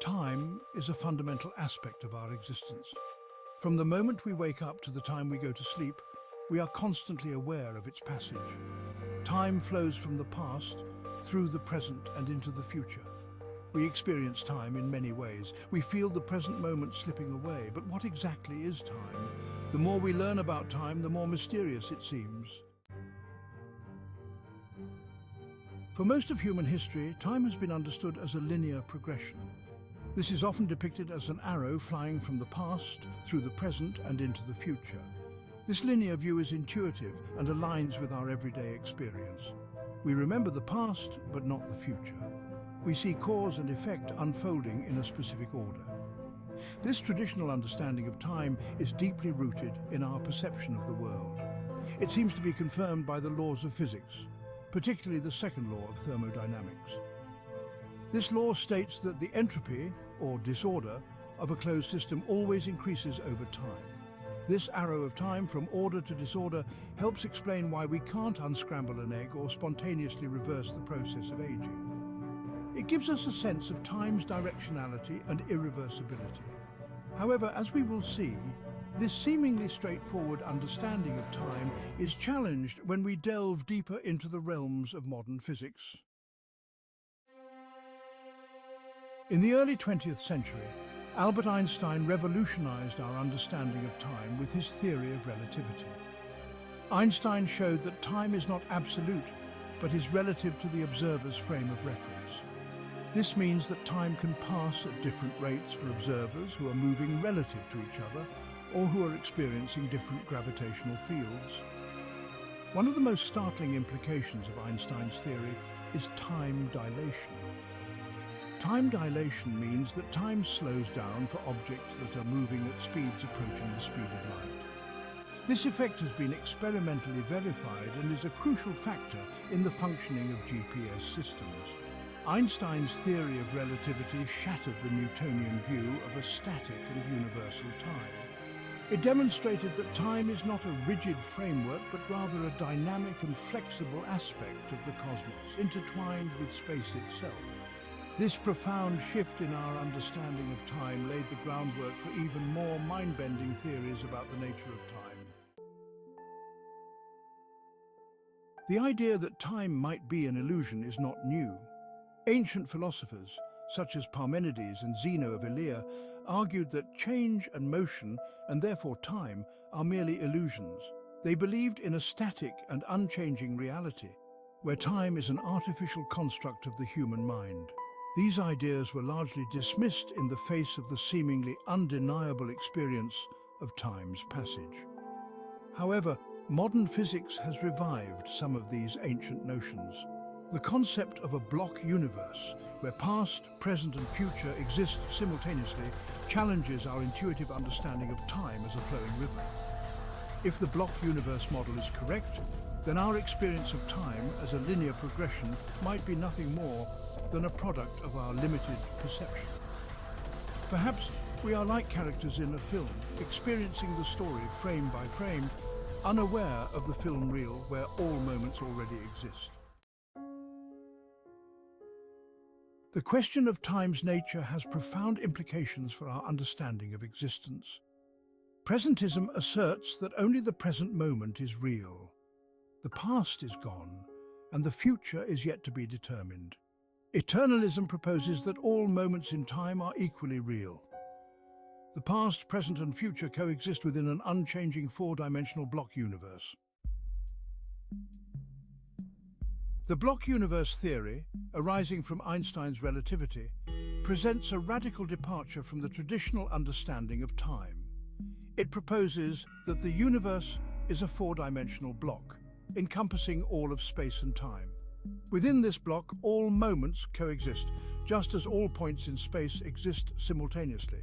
Time is a fundamental aspect of our existence. From the moment we wake up to the time we go to sleep, we are constantly aware of its passage. Time flows from the past, through the present and into the future. We experience time in many ways. We feel the present moment slipping away, but what exactly is time? The more we learn about time, the more mysterious it seems. For most of human history, time has been understood as a linear progression. This is often depicted as an arrow flying from the past, through the present and into the future. This linear view is intuitive and aligns with our everyday experience. We remember the past, but not the future. We see cause and effect unfolding in a specific order. This traditional understanding of time is deeply rooted in our perception of the world. It seems to be confirmed by the laws of physics, particularly the second law of thermodynamics. This law states that the entropy, or disorder, of a closed system always increases over time. This arrow of time from order to disorder helps explain why we can't unscramble an egg or spontaneously reverse the process of aging. It gives us a sense of time's directionality and irreversibility. However, as we will see, this seemingly straightforward understanding of time is challenged when we delve deeper into the realms of modern physics. In the early 20th century, Albert Einstein revolutionized our understanding of time with his theory of relativity. Einstein showed that time is not absolute, but is relative to the observer's frame of reference. This means that time can pass at different rates for observers who are moving relative to each other or who are experiencing different gravitational fields. One of the most startling implications of Einstein's theory is time dilation. Time dilation means that time slows down for objects that are moving at speeds approaching the speed of light. This effect has been experimentally verified and is a crucial factor in the functioning of GPS systems. Einstein's theory of relativity shattered the Newtonian view of a static and universal time. It demonstrated that time is not a rigid framework, but rather a dynamic and flexible aspect of the cosmos, intertwined with space itself. This profound shift in our understanding of time laid the groundwork for even more mind-bending theories about the nature of time. The idea that time might be an illusion is not new. Ancient philosophers, such as Parmenides and Zeno of Elea, argued that change and motion, and therefore time, are merely illusions. They believed in a static and unchanging reality, where time is an artificial construct of the human mind. These ideas were largely dismissed in the face of the seemingly undeniable experience of time's passage. However, modern physics has revived some of these ancient notions. The concept of a block universe, where past, present and future exist simultaneously, challenges our intuitive understanding of time as a flowing river. If the block universe model is correct, then our experience of time as a linear progression might be nothing more than a product of our limited perception. Perhaps we are like characters in a film, experiencing the story frame by frame, unaware of the film reel where all moments already exist. The question of time's nature has profound implications for our understanding of existence. Presentism asserts that only the present moment is real. The past is gone, and the future is yet to be determined. Eternalism proposes that all moments in time are equally real. The past, present and future coexist within an unchanging four-dimensional block universe. The block universe theory, arising from Einstein's relativity, presents a radical departure from the traditional understanding of time. It proposes that the universe is a four-dimensional block, encompassing all of space and time. Within this block, all moments coexist, just as all points in space exist simultaneously.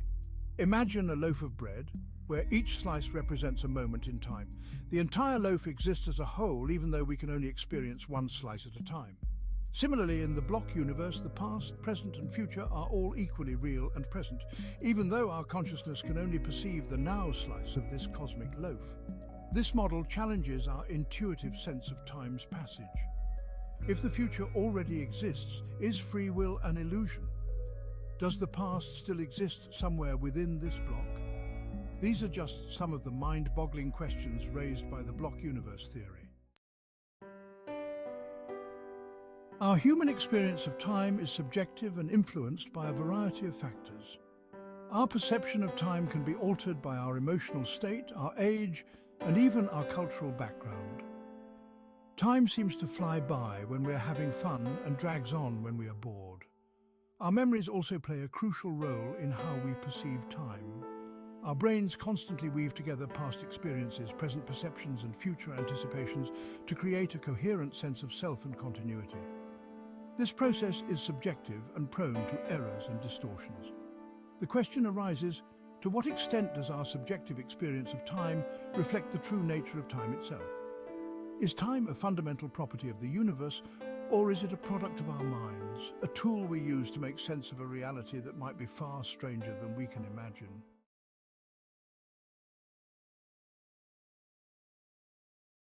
Imagine a loaf of bread, where each slice represents a moment in time. The entire loaf exists as a whole, even though we can only experience one slice at a time. Similarly, in the block universe, the past, present and future are all equally real and present, even though our consciousness can only perceive the now slice of this cosmic loaf. This model challenges our intuitive sense of time's passage. If the future already exists, is free will an illusion? Does the past still exist somewhere within this block? These are just some of the mind-boggling questions raised by the block universe theory. Our human experience of time is subjective and influenced by a variety of factors. Our perception of time can be altered by our emotional state, our age, and even our cultural background. Time seems to fly by when we're having fun and drags on when we are bored. Our memories also play a crucial role in how we perceive time. Our brains constantly weave together past experiences, present perceptions, and future anticipations to create a coherent sense of self and continuity. This process is subjective and prone to errors and distortions. The question arises, to what extent does our subjective experience of time reflect the true nature of time itself? Is time a fundamental property of the universe, or is it a product of our minds, a tool we use to make sense of a reality that might be far stranger than we can imagine?